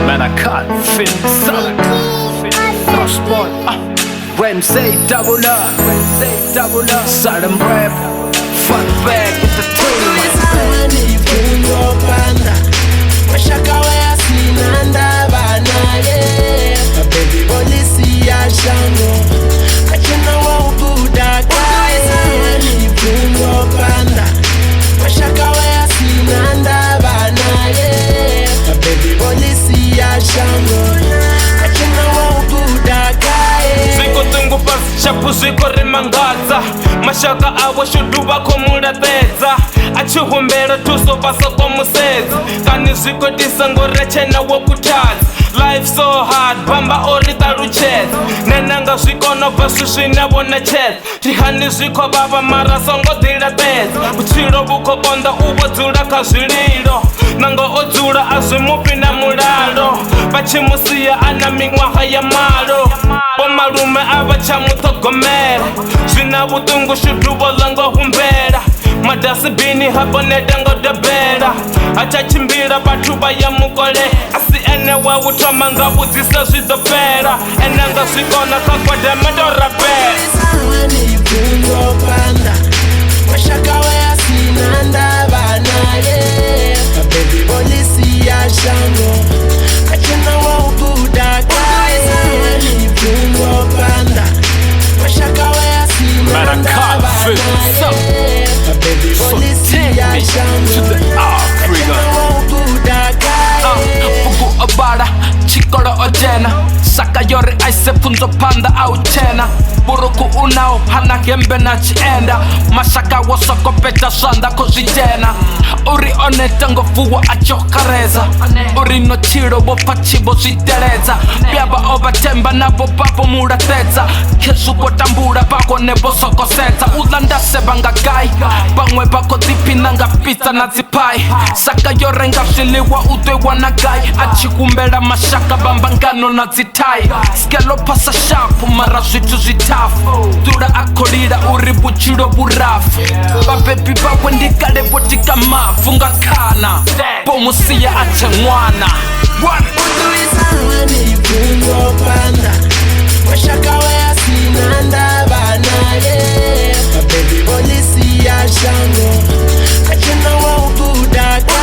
Man, I can't feel this up. Lost boy, Wednesday double up, sudden rap, fuck back with the Shapu ziko rimangaza mashaka awo shuduba komulateza achihumbela tuso basa komuseza kani ziko disangorechena wokutaza life so hard bamba orita lucheza nenanga zvikono pasvisvinavona cheza tihani zviko baba mara songo dhilateza uchilo vukokonda uvodzula kazvililo nango odzula azvimupi na mulalo vachimusiya ana minwaha ya malo bomalume avachamutogomera zvina vutungu shuduvo langohumbela madasibini habonedangodebela achachimbila vathu vayamukole asi ene wawuthoma ngavudzisa zvidopela enanga zvikona kakwademedorapela Man, I can't feel this up. So take me to the Africa. Buku abada, chikolo ojena saka yori aise punzo panda au tena buruku unao hana gembe na chienda mashaka wasoko peta shanda kuzijena uri oneta ngofuwa achokareza uri no chiro bopachibo zitereza byaba obatemba nabo papo murateza kesu kotambura bako nebo soko seta ulandase bangagai bangwe bako dipinanga pizza na zipai saka yore ngashiliwa udwe wanagai achikumbela mashaka bambangano na zitai skelo pasa shapu mara zvitu zvitafu dura akolira uri buchiro burafu babebi bawe ndikale botika mafu ngakana bomusiya ache mwana Baby, only see ya shango. I can know what